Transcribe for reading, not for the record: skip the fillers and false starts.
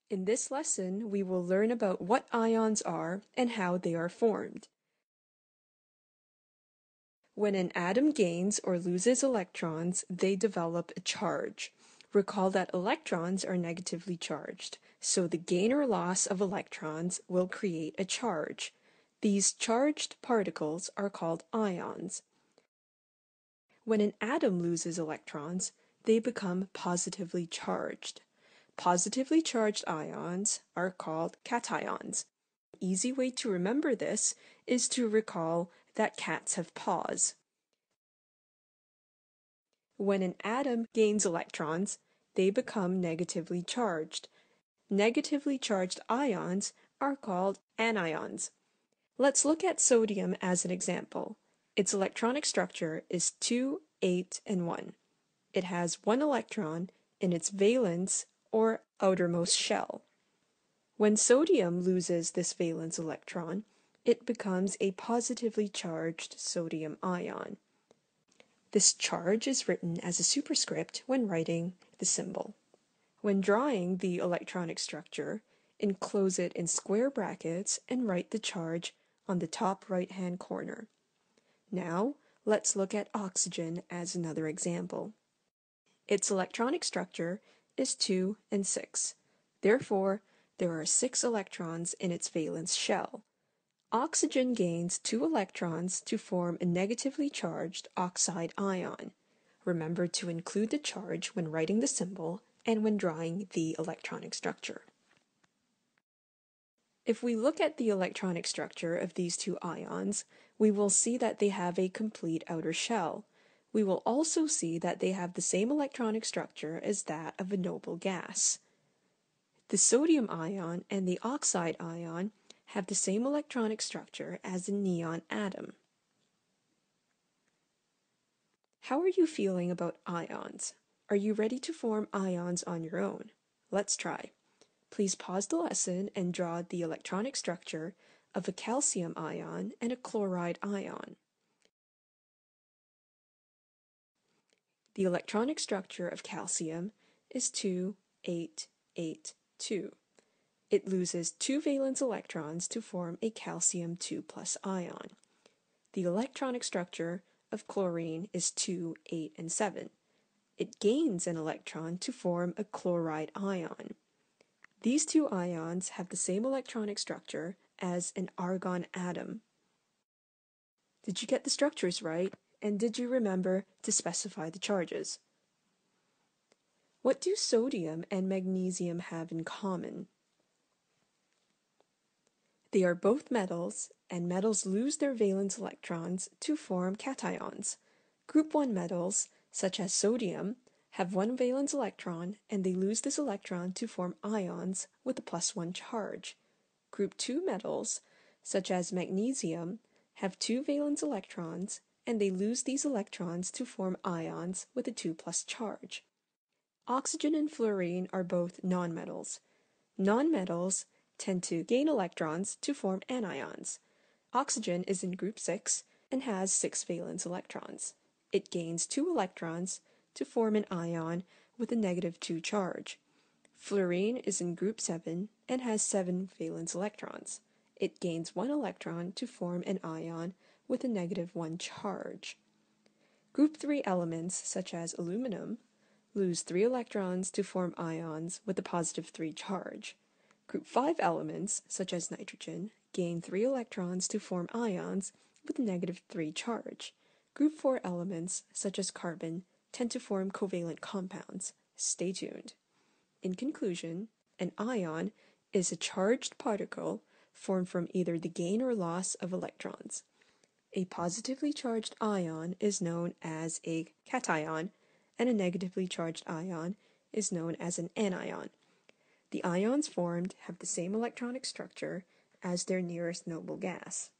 In this lesson, we will learn about what ions are and how they are formed. When an atom gains or loses electrons, they develop a charge. Recall that electrons are negatively charged, so the gain or loss of electrons will create a charge. These charged particles are called ions. When an atom loses electrons, they become positively charged. Positively charged ions are called cations. An easy way to remember this is to recall that cats have paws. When an atom gains electrons, they become negatively charged. Negatively charged ions are called anions. Let's look at sodium as an example. Its electronic structure is 2, 8, and 1. It has one electron in its valence or outermost shell. When sodium loses this valence electron, it becomes a positively charged sodium ion. This charge is written as a superscript when writing the symbol. When drawing the electronic structure, enclose it in square brackets and write the charge on the top right-hand corner. Now, let's look at oxygen as another example. Its electronic structure is 2 and 6. Therefore, there are 6 electrons in its valence shell. Oxygen gains 2 electrons to form a negatively charged oxide ion. Remember to include the charge when writing the symbol and when drawing the electronic structure. If we look at the electronic structure of these two ions, we will see that they have a complete outer shell. We will also see that they have the same electronic structure as that of a noble gas. The sodium ion and the oxide ion have the same electronic structure as a neon atom. How are you feeling about ions? Are you ready to form ions on your own? Let's try. Please pause the lesson and draw the electronic structure of a calcium ion and a chloride ion. The electronic structure of calcium is 2, 8, 8, 2. It loses 2 valence electrons to form a calcium 2+ ion. The electronic structure of chlorine is 2, 8, and 7. It gains an electron to form a chloride ion. These two ions have the same electronic structure as an argon atom. Did you get the structures right? And did you remember to specify the charges? What do sodium and magnesium have in common? They are both metals, and metals lose their valence electrons to form cations. Group 1 metals, such as sodium, have one valence electron, and they lose this electron to form ions with a +1 charge. Group 2 metals, such as magnesium, have 2 valence electrons, and they lose these electrons to form ions with a 2+ charge. Oxygen and fluorine are both nonmetals. Nonmetals tend to gain electrons to form anions. Oxygen is in group 6 and has 6 valence electrons. It gains 2 electrons to form an ion with a -2 charge. Fluorine is in group 7 and has 7 valence electrons. It gains 1 electron to form an ion with a -1 charge. Group 3 elements, such as aluminum, lose 3 electrons to form ions with a +3 charge. Group 5 elements, such as nitrogen, gain 3 electrons to form ions with a -3 charge. Group 4 elements, such as carbon, tend to form covalent compounds. Stay tuned. In conclusion, an ion is a charged particle formed from either the gain or loss of electrons. A positively charged ion is known as a cation, and a negatively charged ion is known as an anion. The ions formed have the same electronic structure as their nearest noble gas.